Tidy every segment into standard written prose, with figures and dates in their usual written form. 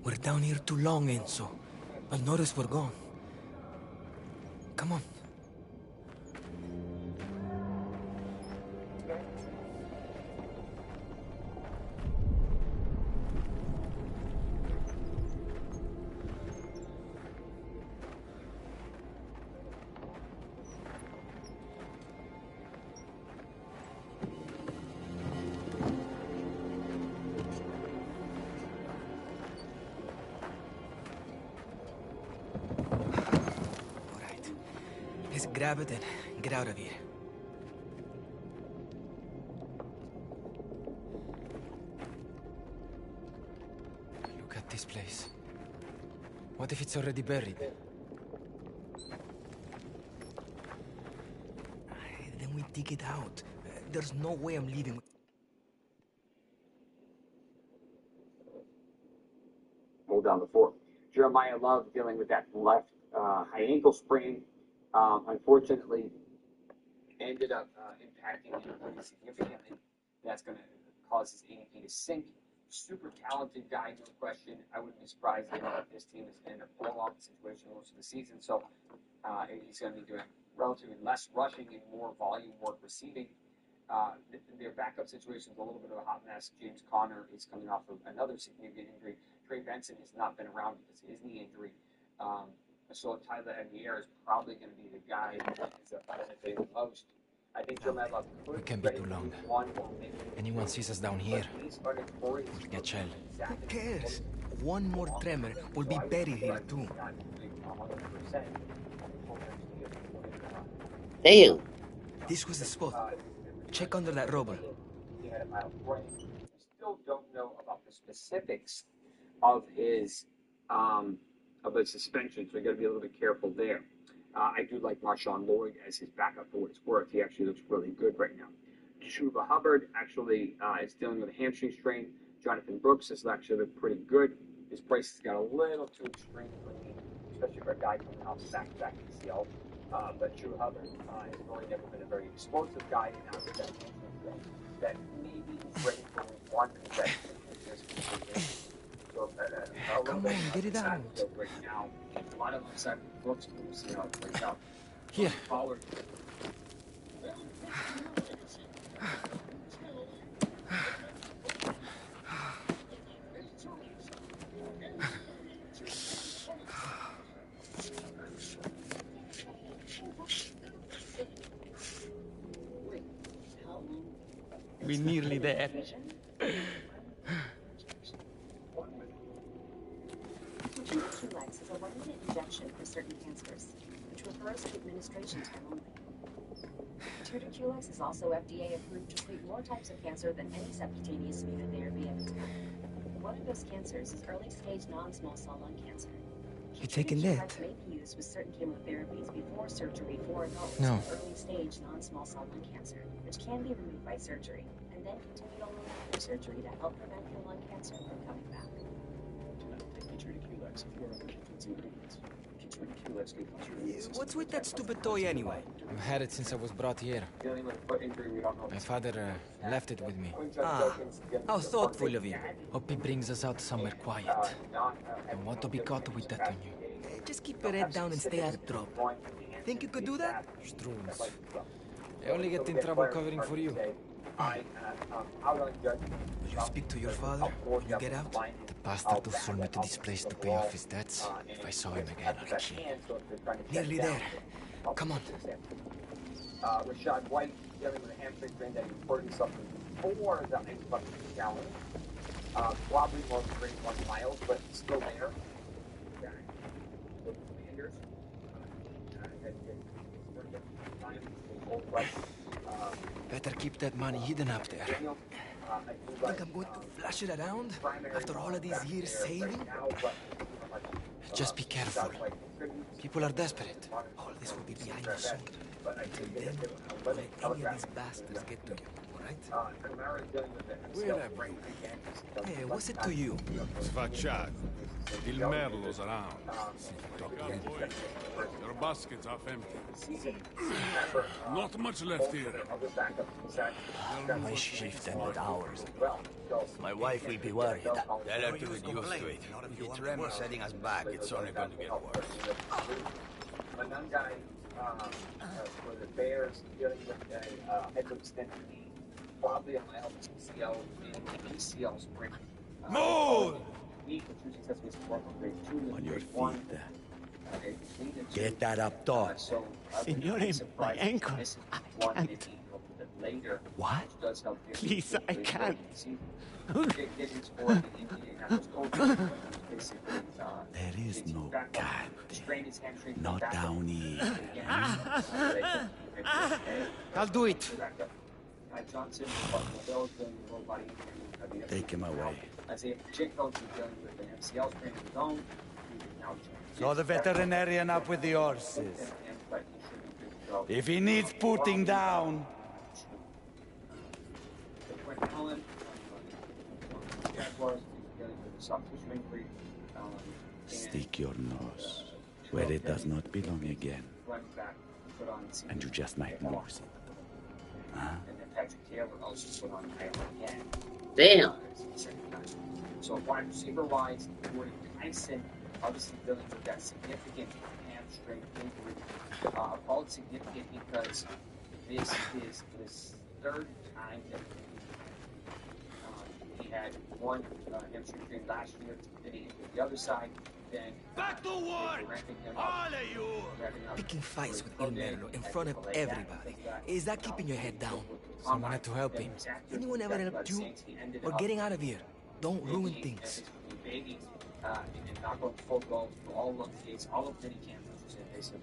We're down here too long, Enzo. I'll notice we're gone. Come on. Grab it and get out of here. Look at this place. What if it's already buried? Then we dig it out. There's no way I'm leaving. Hold down the fort. Jeremiah Love dealing with that left high ankle sprain. Unfortunately, ended up impacting him pretty significantly. That's going to cause his ADP to sink. Super talented guy, no question. I wouldn't be surprised if this team is in a blow-up situation most of the season. So he's going to be doing relatively less rushing and more volume work receiving. Their backup situation is a little bit of a hot mess. James Conner is coming off of another significant injury. Trey Benson has not been around because of his knee injury. So Tyler Hennier is probably going to be the guy that is benefiting the most. I think Jeremiah Love could. It can't be too long. Anyone sees us down here, we'll get shelled. Who cares? One more tremor will be buried here too. Damn. This was the spot. Check under that rubber. We still don't know about the specifics of his suspension, so you got to be a little bit careful there. I do like Marshawn Lloyd as his backup for what it's worth. He actually looks really good right now. Chuba Hubbard actually is dealing with a hamstring strain. Jonathan Brooks has actually looked pretty good. His price has got a little too extreme for me, especially for a guy coming off the back-to-back ACL. But Chuba Hubbard has really never been a very explosive guy, and now with that hamstring strain, that maybe he's ready for one concession. Come on, get it out. Right now, a lot of upside Brooks. We'll see how it plays out. Here. Pollard. We're nearly there. QX is a one-minute injection for certain cancers, which refers to administration time only. QX is also FDA approved to treat more types of cancer than any subcutaneous immunotherapy at the time. One of those cancers is early-stage non-small cell lung cancer. You taking that? May be used with certain chemotherapies before surgery for adults No. with early-stage non-small cell lung cancer, which can be removed by surgery, and then continued only after surgery to help prevent your lung cancer from coming back. What's with that stupid toy anyway? I've had it since I was brought here. My father left it with me. Ah, how thoughtful of you. Hope he brings us out somewhere quiet. I want to be caught with that on you. Just keep your head down and stay out of trouble. Think you could do that? Struns. I only get in trouble covering for you. Will you speak to your father when you get out? The bastard who sold me to this place to pay off his debts. If I saw him again, I'll kill him. Nearly there. Come on. Rashad White dealing with a hamstring strain that he reported something before the Xbox challenge. Probably more than 31 miles, but still there. Commanders. Better keep that money hidden up there. Think I'm going to flash it around after all of these years saving? Just be careful. People are desperate. All this will be behind you soon. Until then, don't let any of these bastards get to you, alright? Where are you? Hey, what's it to you? Svachad. Il Merlo's around. Your basket's half empty. Not much left here. My shift ended hours ago. My wife will be worried. Tell her to get used to it. If it's Remo setting us back, it's only going to get worse. Another guy for the Bears dealing with a hyperextended knee, probably a mild PCL and ACL sprain. Move! On your feet. Get that up top. Signore, my ankle. I can't. What? Please, I can't. There is no can't. Not down here. I'll do it. Take him away. Isaiah Pacheco is dealing with an MCL sprain of his own. So the veterinarian up with the horses. If he needs putting down. Stick your nose where it does not belong again. And you just might lose it. Huh? Damn. So wide receiver wise, Jordan Tyson obviously dealing with that significant hamstring injury. I call it significant because this is his third time that he had one hamstring injury last year, then he injured the other side, then back to work! All of you! Picking fights with Il Merlo in front of everybody. Is that keeping your head down? Someone had to help him. Anyone ever helped you? We're getting out of here. Don't ruin things. And not going full go for all of the days, all of mini camp, which was basically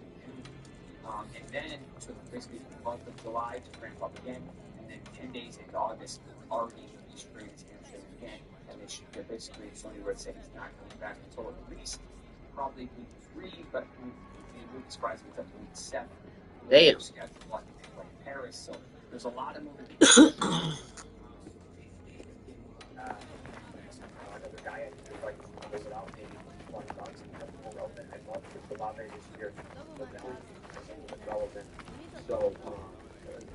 and then took basically the month of July to ramp up again, and then 10 days into August, already sprained his hamstring again, and they're basically it's only where it's saying he's not coming back until at least probably week 3, but it wouldn't be surprising if it's up to week 7. Damn. Like Paris, so there's a lot of moving pieces. Another guy I like to hold it out maybe $20 and have more relevant. I love the Olave this year, but that was relevant. So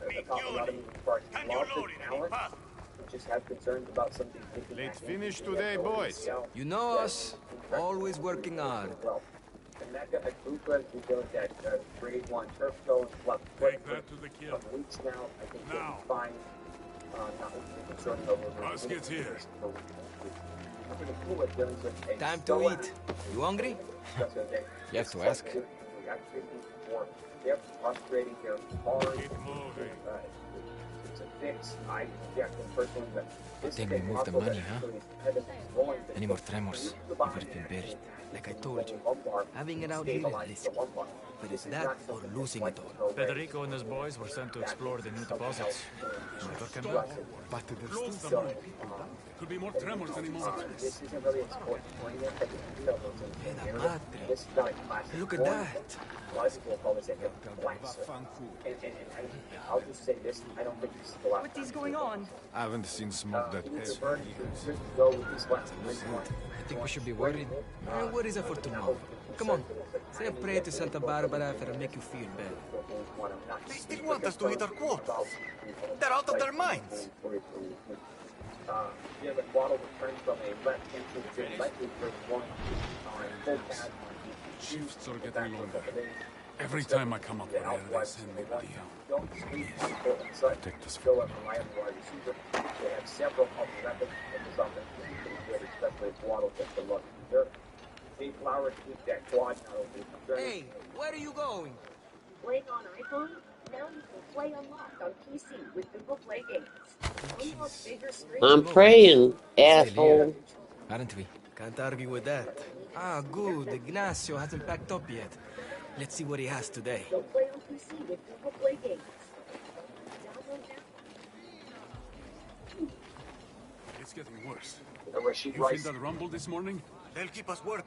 I thought a lot of moving parts. Love the talent. Just have concerns about something. Let's finish today, boys. You know us, always working hard. Mecca Akuka is dealing that grade 1 turf toe and left foot. Take that to the kill. Couple weeks now. I think he'll be fine. Not concerned over Basket's here. Time to eat. You hungry? You have to ask. They're frustrating. They're hard. Keep moving. It's a fix. I reject them personally, but this Then we move the money, huh? Any more tremors, you would have been buried. Like I told you, having it out here is risky. But it's that or losing it all. Federico and his boys were sent to explore the new deposits. Never came back. But Close the money. Could be more tremors anymore. This isn't really a sport. look at that. A lot of people call this a blast. And I'll just say this, I don't think this is the last. What is going on? I haven't seen smoke that It's heavy. just go with this last one. I think we should be worried. Worries are for tomorrow. Come on, say a prayer to Santa Barbara if it'll make you feel better. They still want us to hit our quotas. They're out of their minds. Jim and Waddle returned from a left entry to likely for one full pad. Shifts are getting longer. Every time I come up here, they send me the deal. Don't sleep protect us from reliable wide receiver. They have several other weapons in this offense, especially if Waddle gets the look. Dave Flowers keep that quad not over. Hey, where are you going? Playing on iPhone? Now you can play unlocked on PC with Google Play Games. Unlock bigger screens. I'm praying, asshole. Aren't we? Can't argue with that. Ah, good. Ignacio hasn't packed up yet. Let's see what he has today. Go play on PC with Google Play Games. Download now. It's getting worse. Rashid You feel Rice. that rumble this morning? They'll keep us working.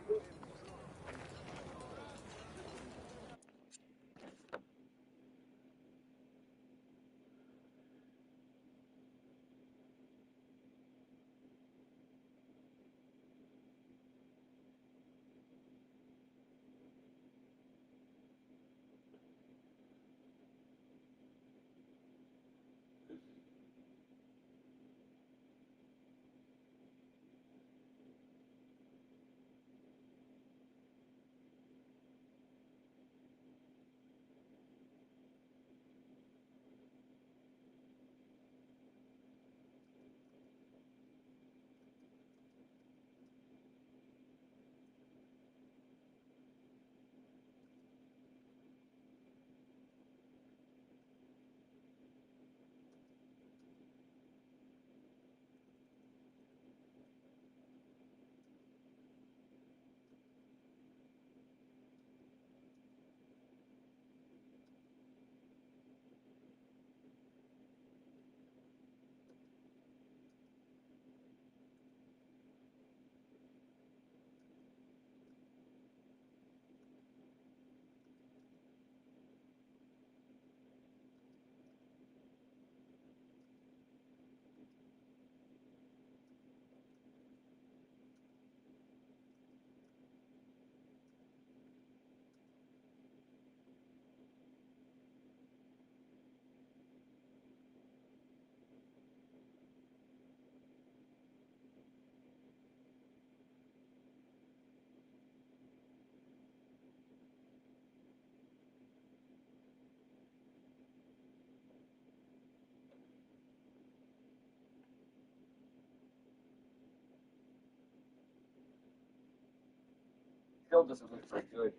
still doesn't look very good.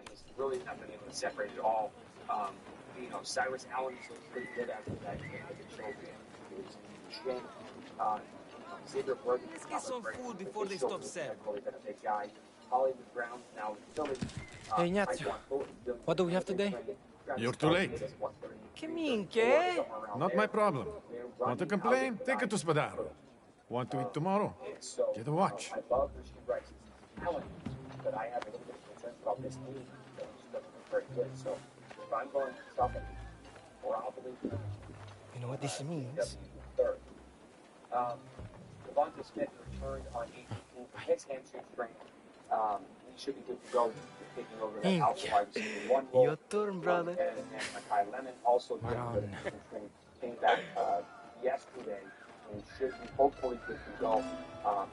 He's really not been able to separate at all. Cyrus Allen is looking pretty good after that trophy. Shin, Xavier Bergen. Let's get some food before they stop serving. Really been a big guy. Hollywood Brown now Philly. Hey, Ignazio, what do we have today? You're too late. Che minchia? Not my problem. Want to complain? Take it to Spadaro. Want to eat tomorrow? Get a watch. I love Richie Rice's talent, but I have a little bit of concerns about this team. It just doesn't look very good. So if I'm going to stop it, probably. You know what this means? Third. Devonta Smith returned on 18 for his hamstring strain. He should be good to go. Taking over that outside receiver one role. Your turn, brother. And Makai Lemon also came back yesterday and should be hopefully good to go.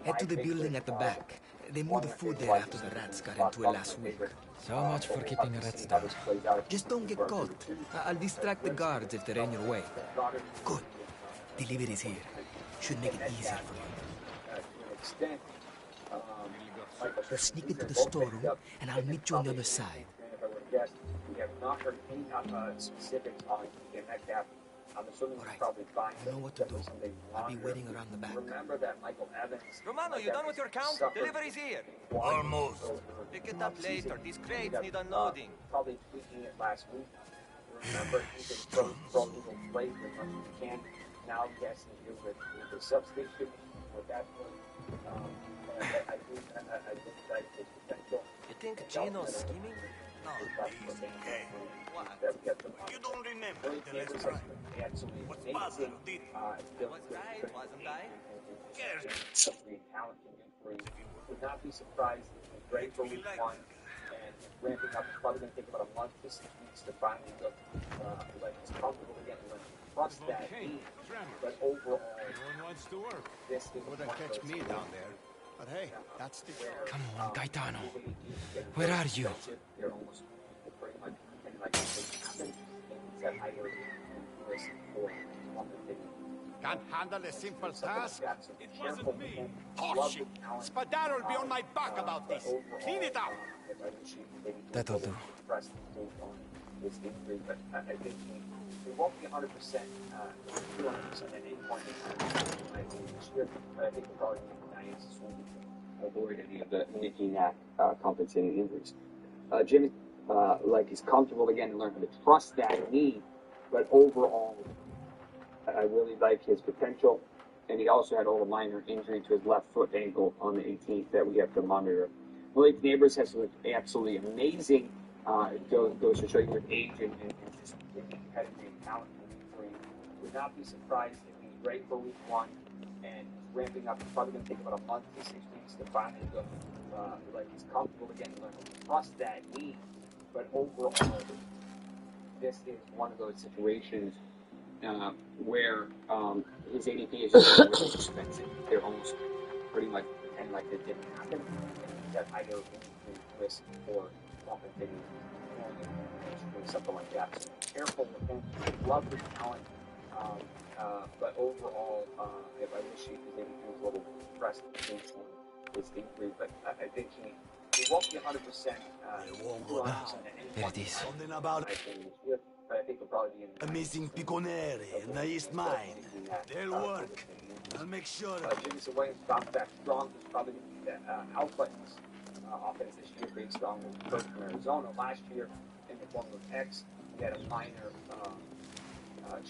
Head to the building at the back. They moved the food there after the rats got into it last week. So much for keeping the rats down. Just don't get caught. I'll distract the guards if they're in your way. Good. Delivery's here. Should make it easier for you. To an extent, We'll sneak into the storeroom, and I'll meet you on the other side. if I would have guessed, we have not heard any specifics on DK Metcalf. I'm assuming he's probably fine. I know what to do. I'll be waiting around the back. Remember that Michael Evans. Romano, you done with your count? Delivery's here. Almost. Pick it up later. These crates need unloading. Probably tweaking it last week. Remember, you can throw legal play as much as you can. Now, guessing you with the substation, with that. I think that is potential. You think Gino's scheming? No. Hey, you don't remember the last time. What's Basel did? Was right, wasn't I? Would not be surprised if he's great for week one and ramping up. It's probably going to take about a month to 6 weeks to finally look like he's comfortable again and trust that team. But overall, this is Wouldn't catch me down there. But hey, that's the Come on, Gaetano. Where are you? They're almost pretty much like can't handle a simple task. It wasn't me. Oh shit! Spadaro will be on my back about this. Clean it up. That'll do. But I think he won't be 100%, 200% at any point in time. I think this year, but I think he'll probably be 90 to avoid any of the Nicky Knack compensating injuries. Jimmy, he's comfortable again and learn how to trust that knee, but overall, I really like his potential. And he also had a little minor injury to his left foot ankle on the 18th that we have to monitor. Malik Neighbors has looked absolutely amazing. It goes to show you with age and just pedigree and talent. Would not be surprised if he's great for week one and he's ramping up. It's probably going to take about a month to 6 weeks to finally go. He's comfortable again and learn to trust that knee. But overall, this is one of those situations where his ADP is just really expensive. They're almost pretty much pretend like it didn't happen. And he's at higher risk for compensating or something like that. So careful with him. Love his talent. But overall, if I wish he was a little pressed against his injury, but I think he won't be 100%. 200% There it is. Something about but I think he'll probably be in amazing piconere in the East Mine. They'll work. I'll make sure. Jameson Williams bounced back strong. He's probably going to be the alpha in this offense this year, being strong with first from Arizona. Last year, in the form of X, he had a minor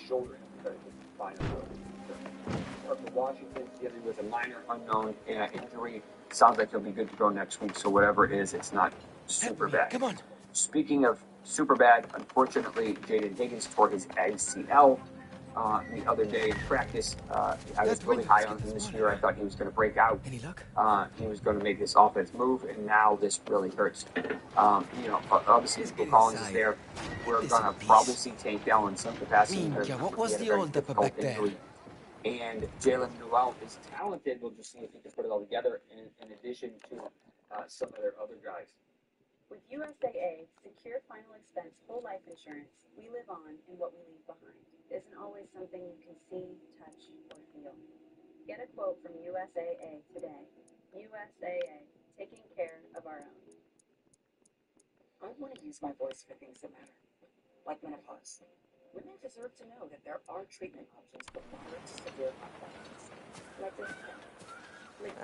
shoulder injury. For Washington, dealing with a minor unknown injury. Sounds like he'll be good to go next week. So whatever it is, it's not super bad. Come on. Speaking of super bad, unfortunately, Jaden Higgins tore his ACL the other day in practice. I was really high on him this year. I thought he was going to break out. Any luck? He was going to make this offense move, and now this really hurts. Obviously, Nico Collins is there. We're going to probably see Tank Dell in some capacity. What was the old up back there? And Jalen Newell is talented. We'll just see if he can put it all together in addition to some of their other guys. With USAA, secure final expense whole life insurance, we live on in what we leave behind. Isn't always something you can see, touch, or feel. Get a quote from USAA today. USAA, taking care of our own. I want to use my voice for things that matter, like menopause. Women deserve to know that there are treatment options for moderate to severe arthritis. Like this.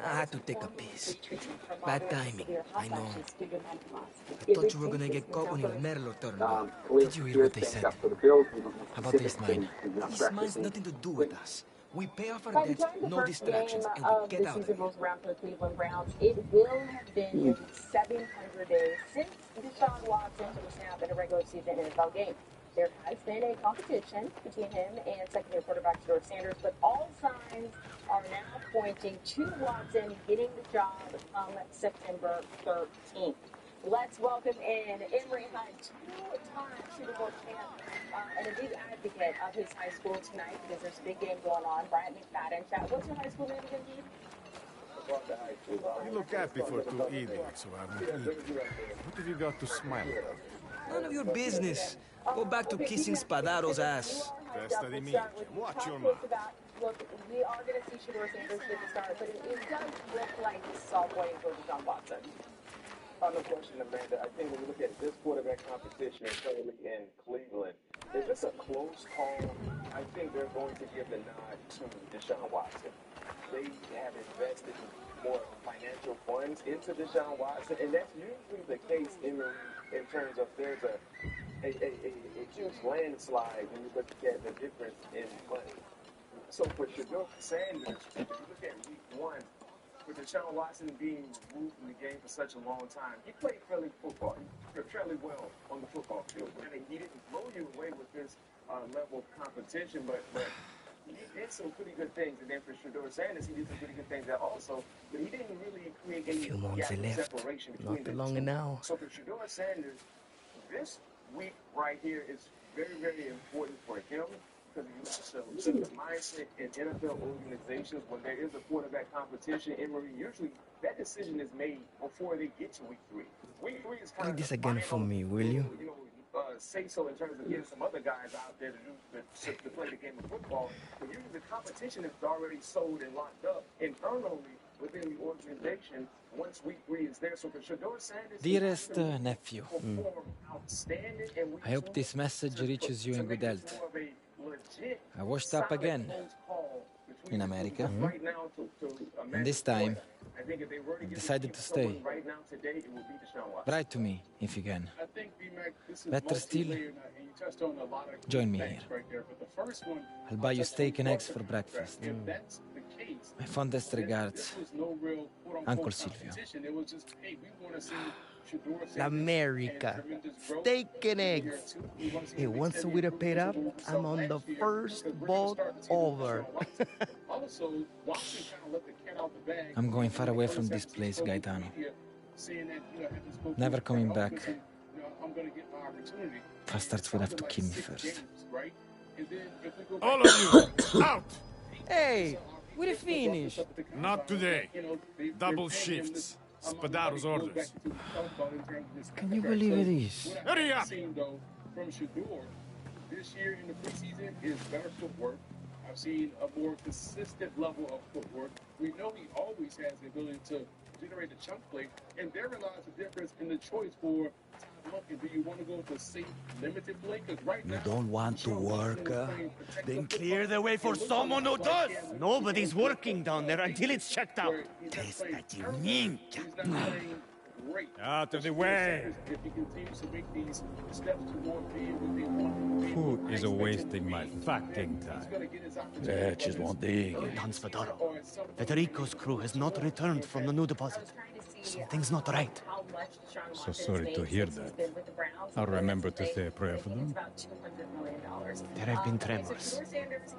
I had to take a piss. For Bad moderate to timing, severe I hot know. flashes due to menopause. I thought you were gonna get caught when your Merlo turned up. Khalil Did you hear Shakir what they stands said? up for the Bills. We don't know About the specifics, East but Mine? he's not East Mine's practicing. nothing to do with us. We pay off our By the debts, time the no first game distractions, and we of get the out of season here. rolls around for the Cleveland Browns, it will have been nearly 700 days since Deshaun Watson took a snap in a regular season NFL game. There has been a competition between him and second-year quarterback George Sanders, but all signs are now pointing to Watson getting the job come September 13th. Let's welcome in Emory Hunt, two-time Super Bowl champ, and a big advocate of his high school tonight because there's a big game going on. Bryant McFadden. Chat, what's your high school name again, Steve? You look happy for two idiots who haven't eaten. What have you got to smile about? None of your business. Go back to kissing Spadaro's ass. Festa di minchia. Watch your mouth. Look, we are going to see Shador Sanders get the start, but it does look like this is all pointing towards Deshaun Watson. No question, Amanda. I think when you look at this quarterback competition currently in Cleveland, if it's a close call, I think they're going to give the nod to Deshaun Watson. They have invested more financial funds into Deshaun Watson, and that's usually the case in terms of there's a huge landslide when you look at the difference in money. So for Shador Sanders, if you look at week one, with Deshaun Watson being removed from the game for such a long time, he played fairly football. He played fairly well on the football field. I mean, he didn't blow you away with this level of competition, but he did some pretty good things. And then for Shador Sanders, he did some pretty good things that also, but he didn't really create any gap separation between the two. Now. So for Shador Sanders, this week right here is very, very important for him. Because so the mindset in NFL organizations, when there is a quarterback competition, Emory, usually that decision is made before they get to week three. Week three is kind Read of this again for me, will you? Say so in terms of getting some other guys out there to play the game of football. But usually the competition is already sold and locked up internally within the organization once week three is there. So for Shador Sanders, Dearest nephew, I hope this message reaches you in good health. I washed up again in America, and this time I've decided to stay. Write to me if you can. Better still, join me here. I'll buy you steak and eggs for breakfast. My fondest regards, Uncle Silvio. America. Steak and eggs. Hey, once we're paid up, I'm on the first boat over. I'm going far away from this place, Gaetano. Never coming back. Bastards will have to kill me first. All of you, out! Hey, we're finished. Not today. Double shifts. Spadaro's orders. Can you believe it is? Hurry up! From Shador, this year in the preseason is better footwork. I've seen a more consistent level of footwork. We know he always has the ability to generate a chunk play, and there lies the difference in the choice for do you want to go with a safe, limited play? Because right now, You don't want to work? Then clear the way for someone who does! Nobody's working down there until it's checked out. Testa di minchia. Out of the way! Who is wasting my fucking time? Just one thing. Don Spadaro. Federico's crew has not returned from the new deposit. Something's not right. So sorry to hear that. I'll remember to say a prayer for them. There have been tremors.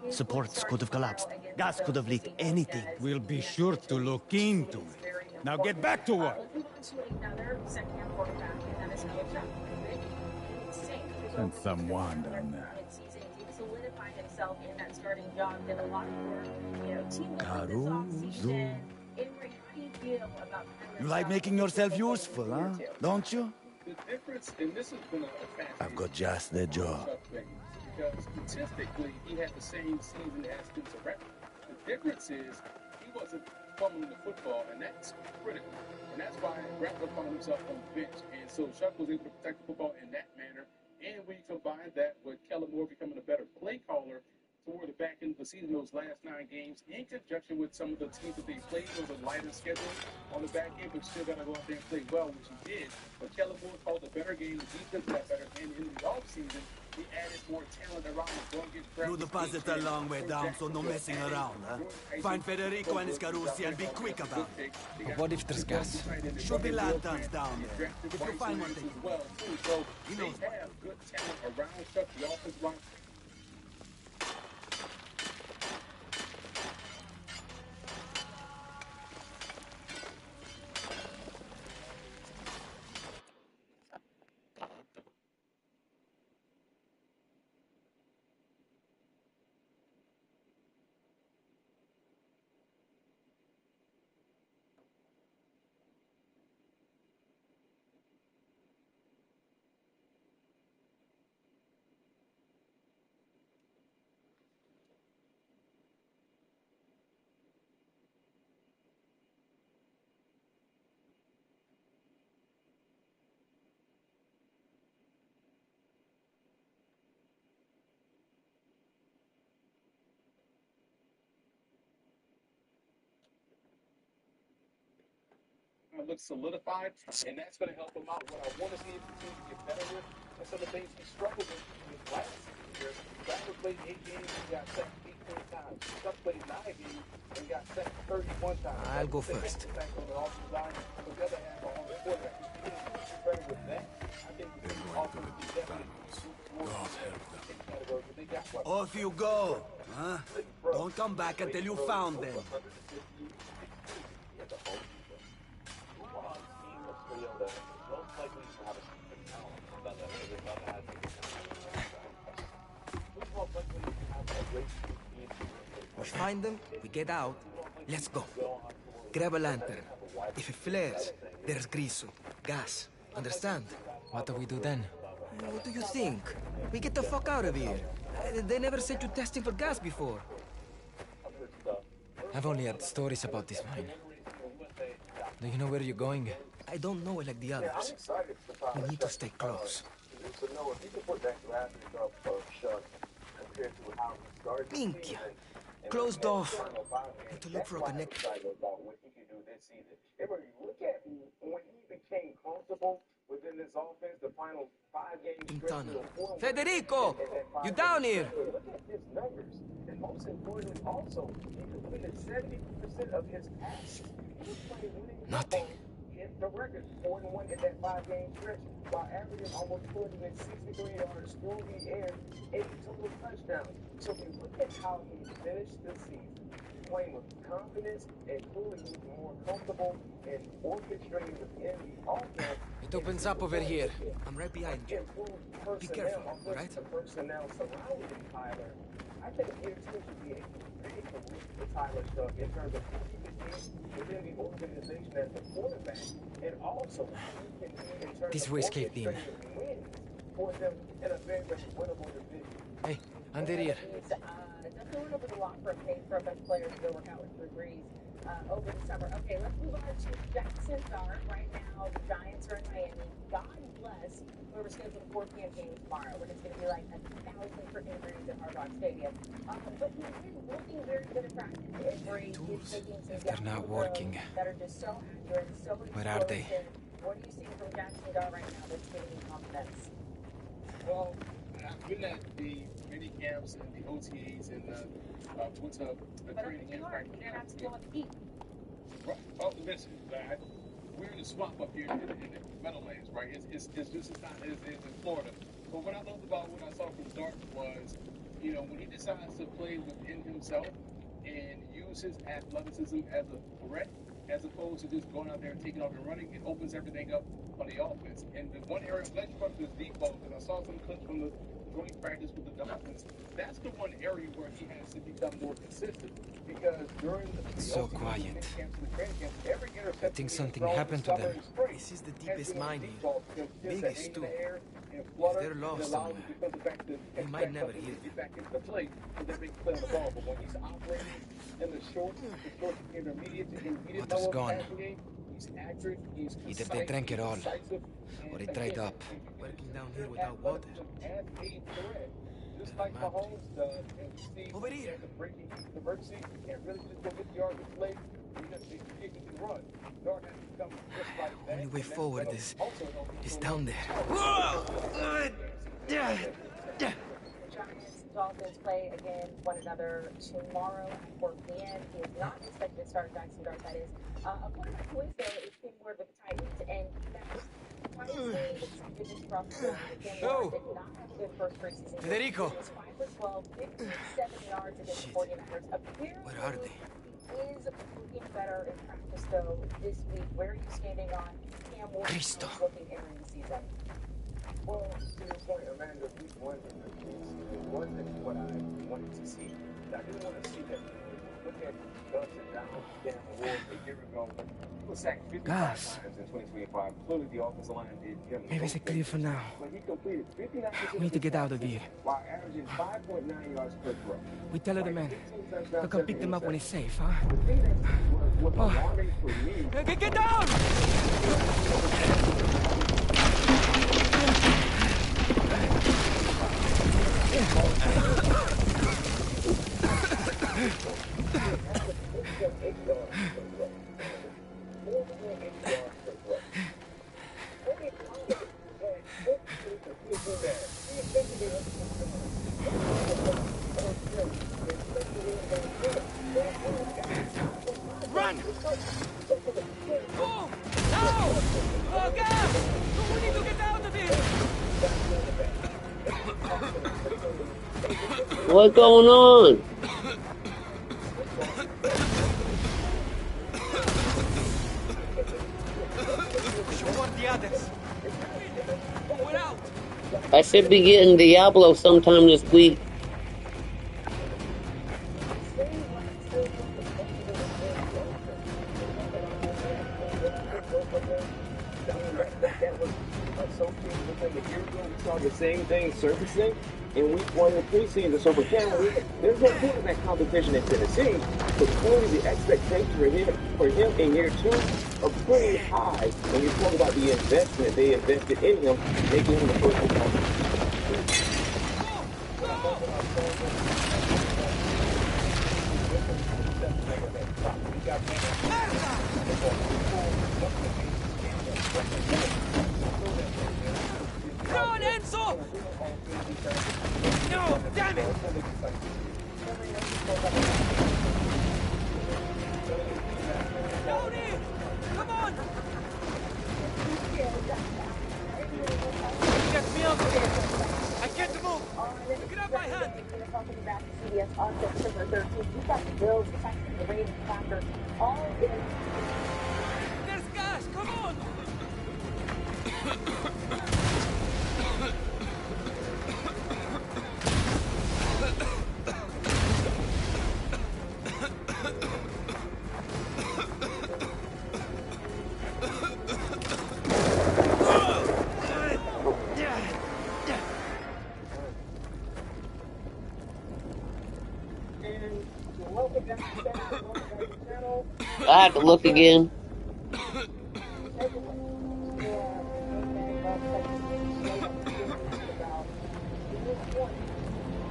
Supports could have collapsed. Gas could have leaked. Anything. We'll be sure to look into it. Now get back to work. Send someone down there. Caruso. You like making yourself useful, huh? Don't you? I've got just the job. Because statistically, he had the same season as Spencer. The difference is he wasn't fumbling the football, and that's critical. And that's why Rattler found himself on the bench. And so Chuck was able to protect the football in that manner. And when you combine that with Kellen Moore becoming a better play caller toward the back end of the season, those last 9 games, in conjunction with some of the teams that they played, was a lighter schedule on the back end, but still got to go out there and play well, which he did. But Kellen Moore called a better game, the defense got better, and in the offseason, he added more talent around the ball. You deposit a long way down, so no messing around, huh? Find Federico and his Carusi and be quick about it. But what if there's gas? Should be lanterns down there. If you find one, they well, too. So he they knows. have good talent around Chuck, the offensive line. Look solidified, and that's going to help him out. What I want to see him continue to get better with, and some of the things he struggled with his last year. Rattler played 8 games and got sacked 18 times. Chuck played 9 games and got sacked 31 times. I'll go first. On the offensive line, but the other half are on the quarterback. If he can do better with that, I think the offense will be definitely God help them. Off you go, huh? Don't come back until you found them. We find them, we get out. Let's go. Grab a lantern. If it flares, there's grease, gas. Understand? What do we do then? What do you think? We get the fuck out of here. They never sent you testing for gas before. I've only heard stories about this mine. Do you know where you're going? I don't know it like the others. We need to stay close. Minchia. Closed off. Need to look for a connection. Look at when he became comfortable within this offense, the final 5 games. Quintana. Federico! You down here? Look at his numbers. And most importantly, also, he completed 70% of his passes. He was playing winning Nothing. Hit the record 4-1 in that 5-game stretch, while averaging almost 263 yards through the air, 8 total touchdowns. So if you look at how he finished the season, playing with confidence and clearly he's more comfortable in orchestrating within the offense. It opens up over here. I'm right behind you. Be careful, all right? The personnel surrounding Tyler, I think here too should be a big boost for Tyler Stuck in terms of who he can be within the organization as the quarterback, and also who he can be in terms This of way's caved in. orchestrating wins for them in a very, very winnable division. Hey, under here. Definitely over the lot for a paid for a bunch of players to go work out with Drew Brees over the summer. Okay, let's move on to Jacksonville. Right now, the Giants are in Miami. God bless whoever's scheduled a 4 p.m. game tomorrow, when it's going to be like 1,000 freaking degrees at Hard Rock Stadium. But he's been looking very good at practice. He's taking some They're not working. that are just so accurate, so Where are they? What are you seeing from Jacksonville right now that's giving you confidence? Well, I've been at the mini camps and the OTAs and went to the training camp practice. They're not still at peak. Right. Oh, listen, we're in the swamp up here in the Meadowlands, right? It's just as hot as it is in Florida. But what I loved about what I saw from Dart was, you know, when he decides to play within himself and use his athleticism as a threat, as opposed to just going out there and taking off and running, it opens everything up on the offense. And the one area, I'm glad you brought up this deep ball, because I saw some clips from the joint practice with the Dolphins. That's the one area where he has to become more consistent, because during the So quiet. camps and the training camps, every interception I think something happened to them. This is the deepest mine here. Biggest too. If they're lost somewhere, they might never hear them. Back into the play, and then they can play on the ball. But when he's operating in the short, intermediate, to intermediate What is level gone? passing game, Either they drank it all, or it dried up. Working down here without water. Over here. Only way forward is down there. Giants, Dolphins play again one another tomorrow at 4 p.m. He is not expected to start Jackson Dart, that is. According to Wednesday, it's been word with the Titans, and that's Titans fitness across the board. Cameron did not have a good first preseason. Federico. He was 5 for 12, 57 yards against the 49ers. Apparently, Where are they? he is looking better in practice, though, this week. Where are you standing on Cam Ward looking entering the season? Well, to your point, Amanda, week one wasn't what I wanted to see. I didn't want to see that. Look at Dustin down, Cam Ward a year ago. He was sacked 55 times in 2025. Clearly, the offensive line did him. Maybe it's clear for now. But he completed 59%. We need to get out of here. While averaging 5.9 yards per throw. We tell the men to come pick them up when it's safe, huh? Get down! Run! Go! Now! Oh, God! We need to get out of here! What's going on? You want the others? We're out! I should be getting Diablo sometime this week. The same thing surfacing in week one of the preseason. So for Cameron, there's no quarterback competition in Tennessee, but clearly the expectations for him in year two are pretty high when you talk about the investment they invested in him, making him the first one. Run, Enzo! No, damn it! Tony! Come on! Get me up! I can't move! Grab my hand! CBS on September 13th. You've got the Bills, the Texans, the Ravens, Packers, all in. There's gas! Come on! I have to look again.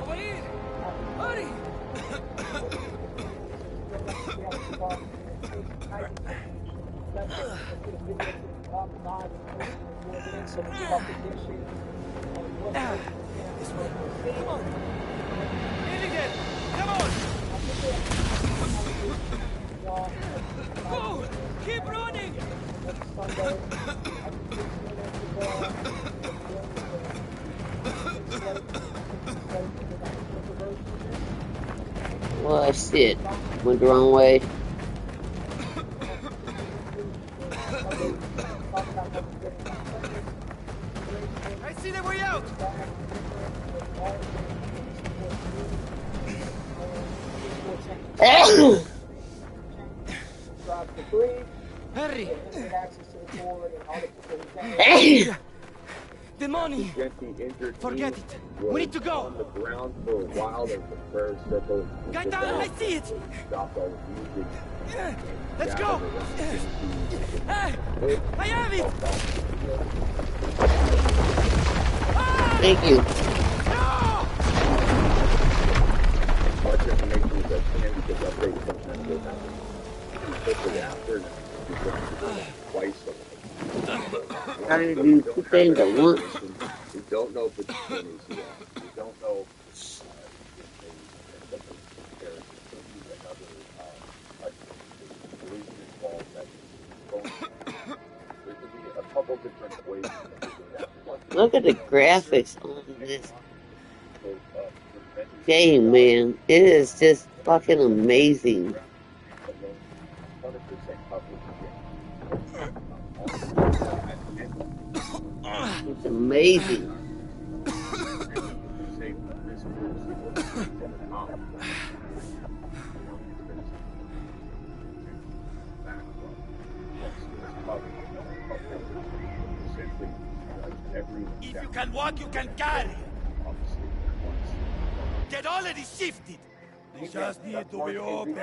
Over here! Hurry! This way. Come on! Illegal! Come on! Go! Keep running! Well, shit. Went the wrong way. I see the way out! Hurry! The money! Forget it! We need to go! On the ground for a while as the prayer circle. Gaetano, I see it! Stopped all the music. Let's go! Hey! I have it! Thank you. Much information as I can because updates sometimes go down. Especially after twice. How did you do two things at once? We don't know if it's 20s yet. We don't know if they end up comparing to another police involved that there could be a couple different ways to do that. Look at the graphics on this game, man. It is just fucking amazing. It's amazing. If you can walk, you can carry. Get already shifted. They just need to be open.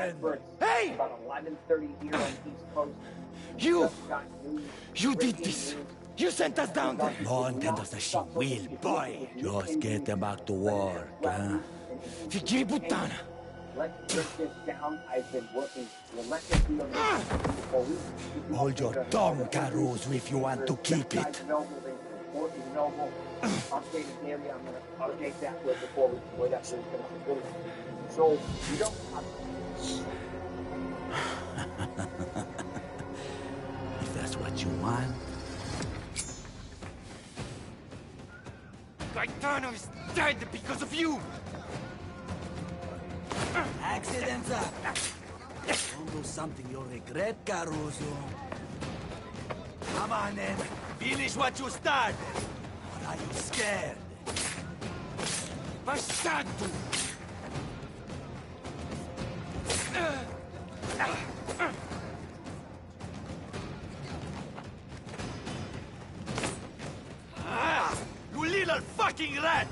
Hey! About 11:30 here on the East Coast. You did this! You sent us down there! No one can does the shit will, boy. Just get them back to work, huh? Figli puttana! Let's break this down. I've been working relentlessly on this for weeks. Hold your tongue, Caruso, if you want to keep it. Updated area, I'm going to update that way before we wait up so we can. So you don't have If that's what you want. Gaetano is dead because of you! Accidents up. Don't do something you'll regret, Caruso. Come on, then. Finish what you started. Or are you scared? Bastardo! You little fucking rat!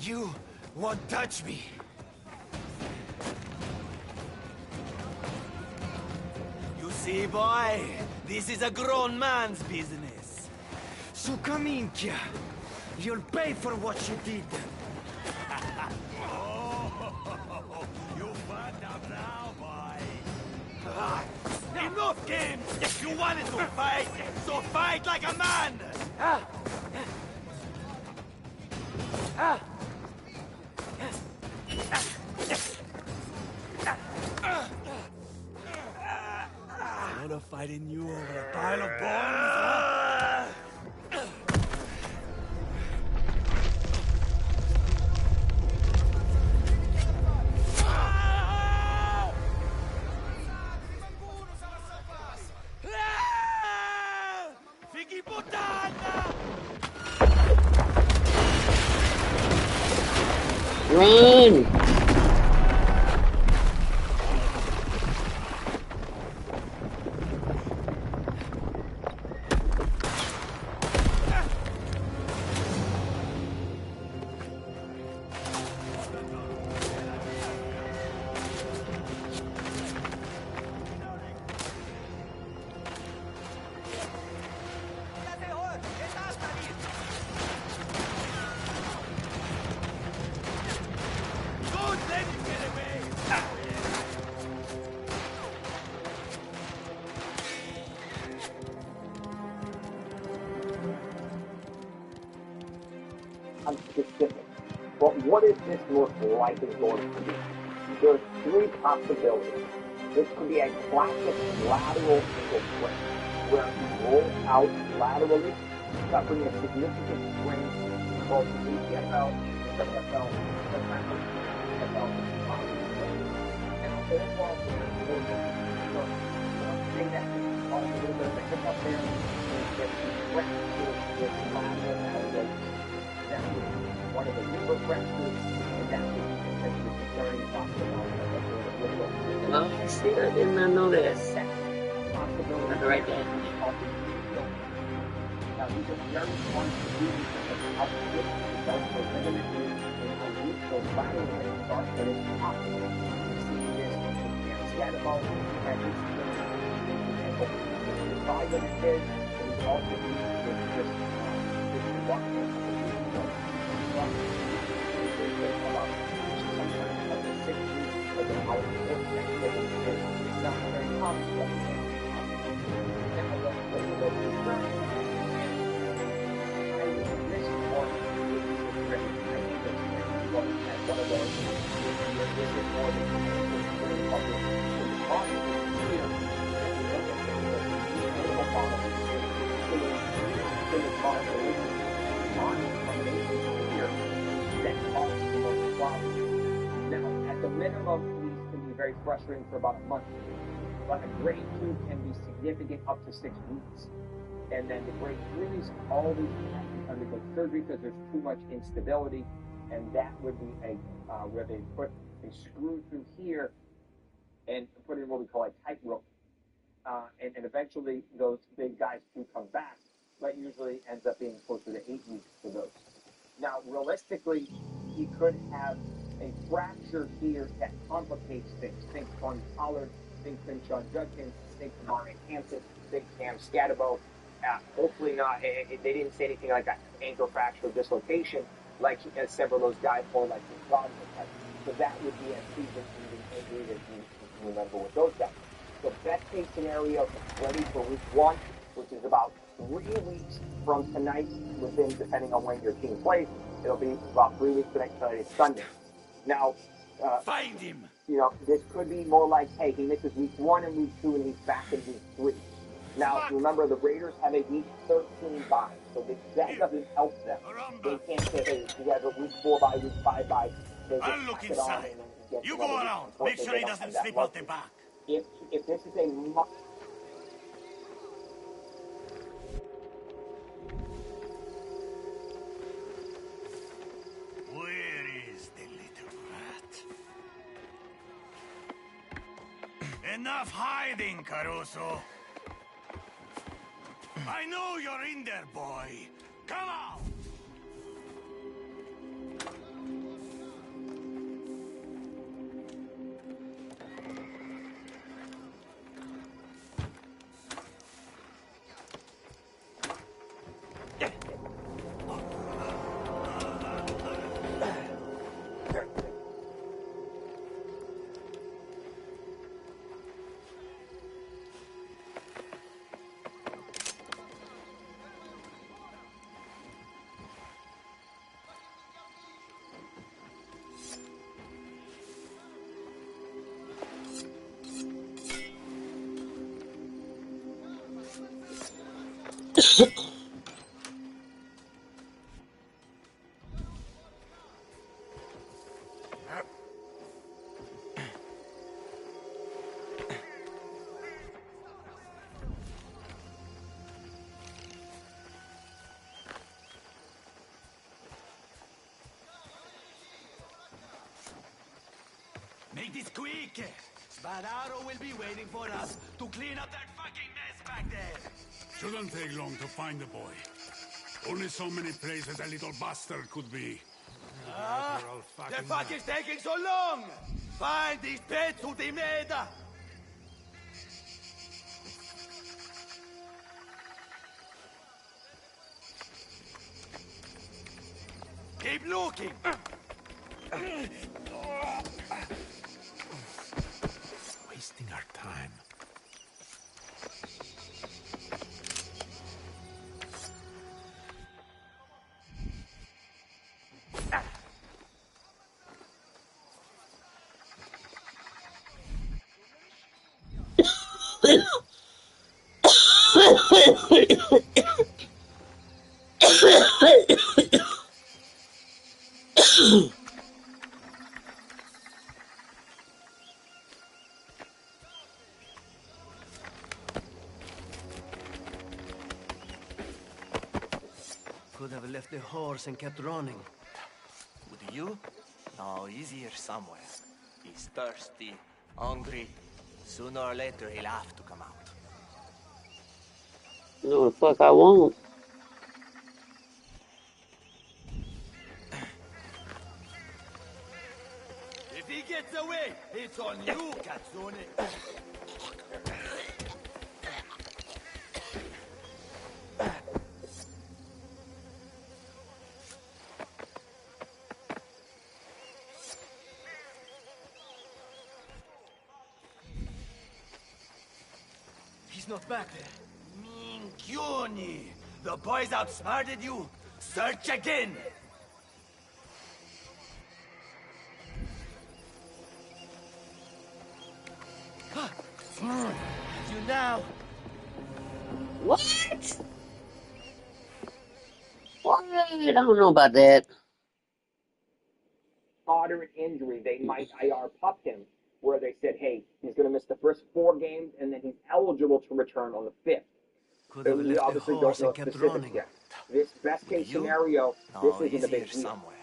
You won't touch me! You see, boy? This is a grown man's business. Suka minchia! You'll pay for what you did! Oh, you fucked up now, boy. Enough games! You wanted to fight, so fight like a man! A lot of fighting you over a pile of bones, huh? Fighi puttana! Run! Don't let him get away! I'm specific. But what is this look like is going to be? There's three possibilities. This could be a classic lateral single flip, where you roll out laterally, suffering a significant strain in both the EPFL, the NFL, the NFL, and overall, say that there's a little bit of a hiccup there, and get fractures with lateral elevation. That would be one of the liver fractures, and that would be potentially very possible. Oh, shit, I did not know that. Possibility. Right there. Now, these are very fun to do because of how quick the dark ligament is and how weak those lateral ligaments are, but it's possible. You see this in Cam Scatterbo, and this is the example. The thigh limit is, and we also see this reduction of the weak point. About sometimes up to 6 weeks of the how important that ligament is. It's not very common, but it's now let's look at the current. This is more one of those. This is more than very public. The process here, if you look at the animal model, is modulation, non-combination here that causes the most problems. Now, at the minimum, these can be very frustrating for about a month, but a grade 2 can be significant up to 6 weeks. And then the grade 3s always have to undergo surgery because there's too much instability, and that would be where they put a screw through here and put in what we call a tightrope. And eventually those big guys can come back, but usually ends up being closer to 8 weeks for those. Now, realistically, he could have a fracture here that complicates things. Think Tony Pollard, think Sean Judkins, think Marion Hampton, think Cam Scatterbo. Hopefully not. They didn't say anything like an ankle fracture or dislocation, like several of those guys, or like the Rodman type. So that would be a season-ending injury that you remember with those guys. So best case scenario is ready for week 1, which is about 3 weeks from tonight. Within, depending on when your team plays, it'll be about 3 weeks from next Saturday, Sunday. Now, find him. You know, this could be more like, hey, he misses week 1 and week 2, and he's back in week 3. Now, remember, the Raiders have a week 13 bye, so that doesn't help them. They can't say, hey, you have a week 4 bye, week 5 bye. I'll look inside. You go around. Make sure he doesn't slip out the back. If this is a Where is the little rat? Enough hiding, Caruso. I know you're in there, boy. Come out! Make this quick! Spadaro will be waiting for us to clean up that fucking mess back there! Shouldn't take long to find the boy. Only so many places that little bastard could be. The fuck is taking so long? Find these pets who they made! Keep looking! Wasting our time. Could have left the horse and kept running. Would you? No, he's here somewhere. He's thirsty, hungry. Sooner or later, he'll have to come out. No, the fuck I won't. It's on you, Katsune. He's not back there. Minchioni! The boys outsmarted you? Search again! You now. What? What? I don't know about that. Moderate injury, they might IR pup him, where they said, hey, he's going to miss the first 4 games, and then he's eligible to return on the 5th. Could have We left the obviously don't horse know and kept specifics running. yet. This best case You? scenario, No, this isn't he's a here big deal. somewhere.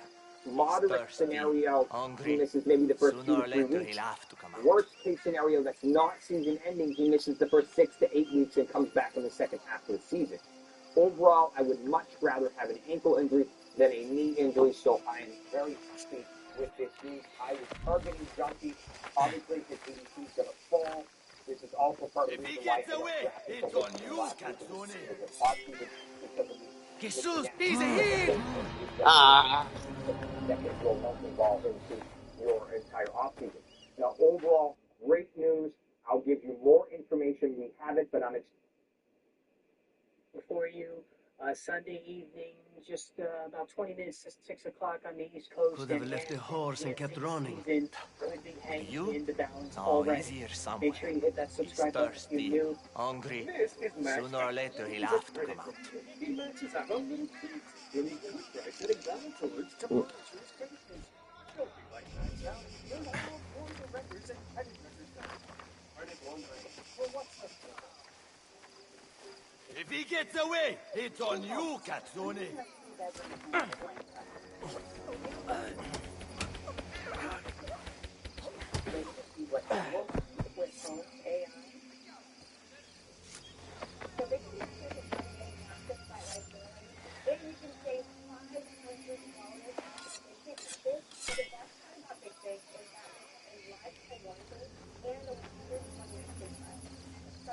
Moderate Thirsty, scenario, hungry. he misses maybe the first Sooner 2 or to 3 later, weeks. he'll have to come out. Worst case scenario, that's not season ending, he misses the first 6 to 8 weeks and comes back in the second half of the season. Overall, I would much rather have an ankle injury than a knee injury, so I am very happy with this news. I was targeting Junkie. Obviously, his ADP is going to fall. This is also part of the reason why I don't draft it's him on you, Katsune. Jesus, he's here! That can go multi-ball into your entire offseason. Now, overall, great news. I'll give you more information. We have it, but I'm before you. Sunday evening, just about 20 minutes to 6 o'clock on the East Coast. Could have left the horse and kept running. Could be hanging You? in the balance No, already. he's here somewhere. Make sure you hit that subscribe button if you're Thirsty, new. hungry. Sooner or later, he'll have to come out. He matches our own little kids when he goes right to the balance alerts to monitor his creditors. Don't be like that, Sal. Learn all for the records and credit records now. Article online. Well, what's the If he gets away, it's on you, Katsune.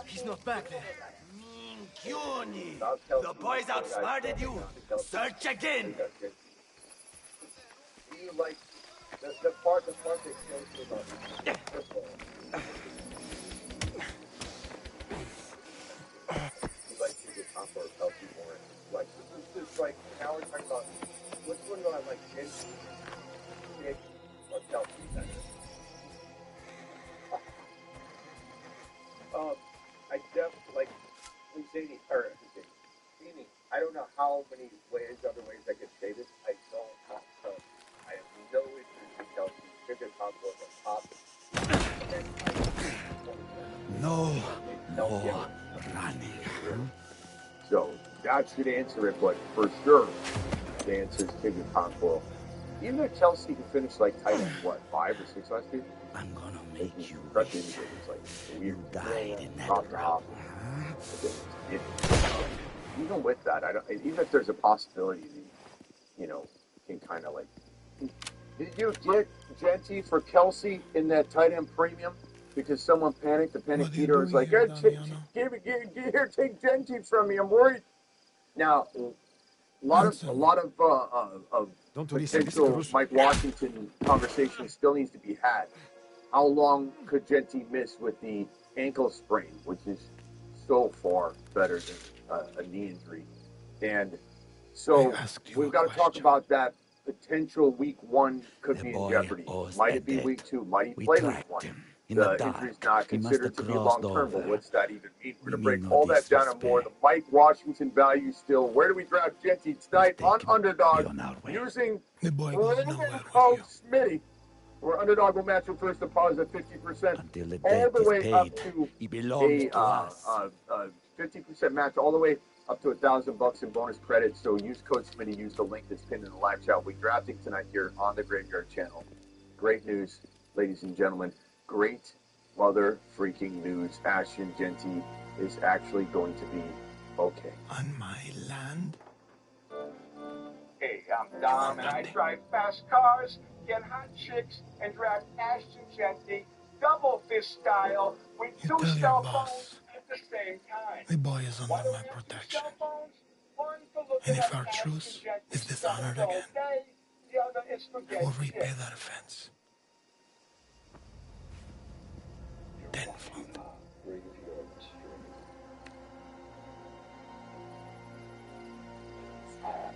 He's not back there. Minchioni! The boys outsmarted you? Search again! Do you like the part that kills me about football? You like to get top or help you more? Like, this is just like, now we're talking about, which one do I like, Nick or Kelsey? I definitely, like, Mercedes, or Mercedes, I don't know how many other ways I could say this. I don't want to. I have no interest in Kelsey. Figure top was on top. No more running. So that should answer it, but for sure, the answer is Tigger Conqueror. Even though Chelsea can finish like tight end, what, 5 or 6 last year? I'm gonna make you wish wish like you died in that top to route. top. Even with that, I don't. Even if there's a possibility, can kind of like. Did you get Genty for Kelsey in that tight end premium? Because someone panicked. The panic eater was like, hey, here, take Genty from me. I'm worried. Now, a lot of potential Mike Washington conversation still needs to be had. How long could Genty miss with the ankle sprain, which is so far better than a knee injury? And so we've got to talk about that. Potential week 1 could be in jeopardy. Might it be week 2? Might he play week 1? The injury's not considered to be long-term, but what's that even mean? We're going to break all that down and more. The Mike Washington value still. Where do we draft Genty tonight? On Underdog, using code Smitty. Where Underdog will match your first deposit 50%, Until the all debt the is way up paid, to he belongs to us. 50% match, all the way up to $1,000 in bonus credit. So use code Smitty. Use the link that's pinned in the live chat. We're drafting tonight here on the Graveyard Channel. Great news, ladies and gentlemen. Great mother freaking news. Ashton Genty is actually going to be okay. On my land? Hey, I'm Dom, and I drive fast cars, get hot chicks, and draft Ashton Genty double fish style with You two tell your cell boss phones at the same time. the boy is Why under do my we have two protection. cell phones? One for looking And if at our cash truce injected is dishonored so-and-so again, day, the other is I forget will repay shit. that offense tenfold.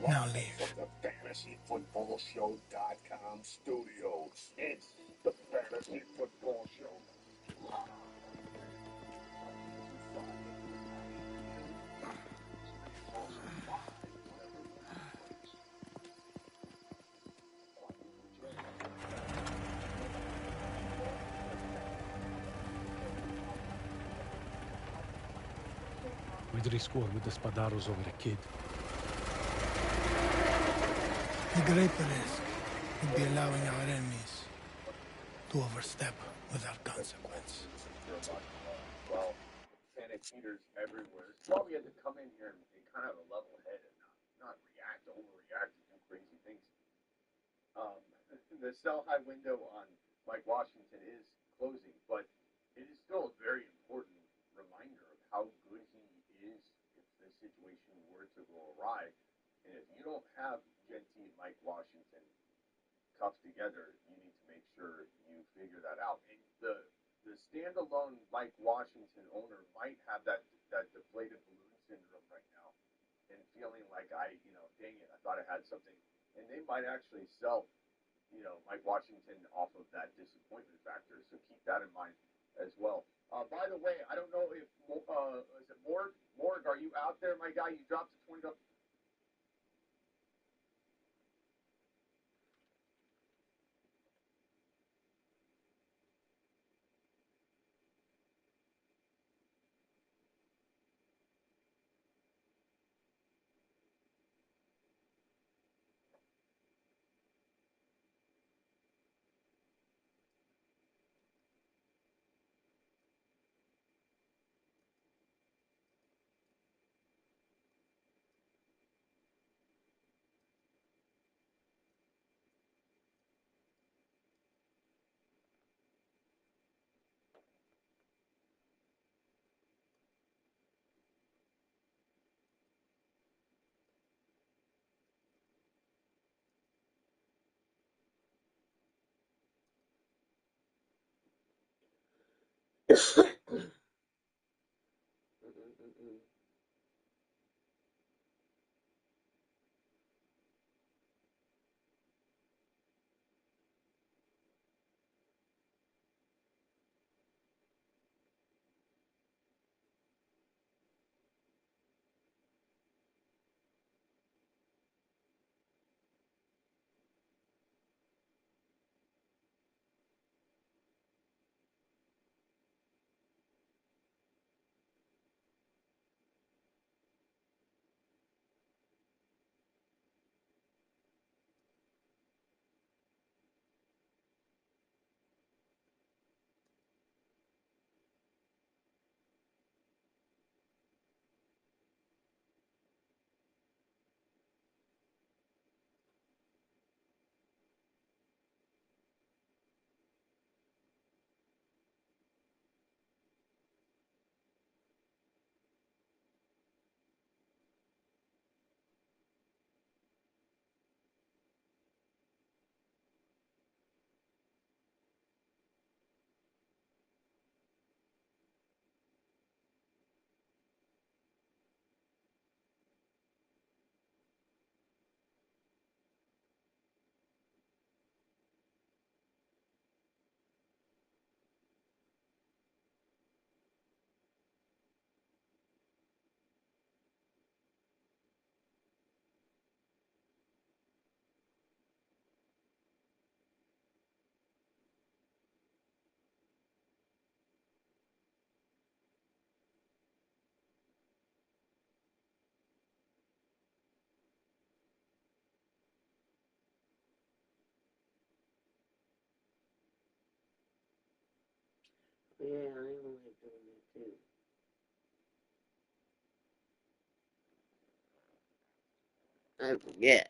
Now leave. From the FantasyFootballShow.com studios, it's the Fantasy Football Show. We'd risk war with the Spadaros over a kid. The greater risk would be allowing our enemies to overstep without consequence. Well, panic meters everywhere. That's why we had to come in here and kind of have a level head and not overreact, and do crazy things. The sell-high window on Mike Washington is closing, but it is still a very important reminder of how good he is if the situation were to go awry. And if you don't have Genty Mike Washington cuffed together, you need to make sure you figure that out. And the standalone Mike Washington owner might have that deflated balloon syndrome right now and feeling like dang it, I thought I had something. And they might actually sell, Mike Washington off of that disappointment factor. So keep that in mind as well. By the way, I don't know if is it Morg? Morg, are you out there, my guy? You dropped a $20. Yeah, I don't like doing that too. I forget.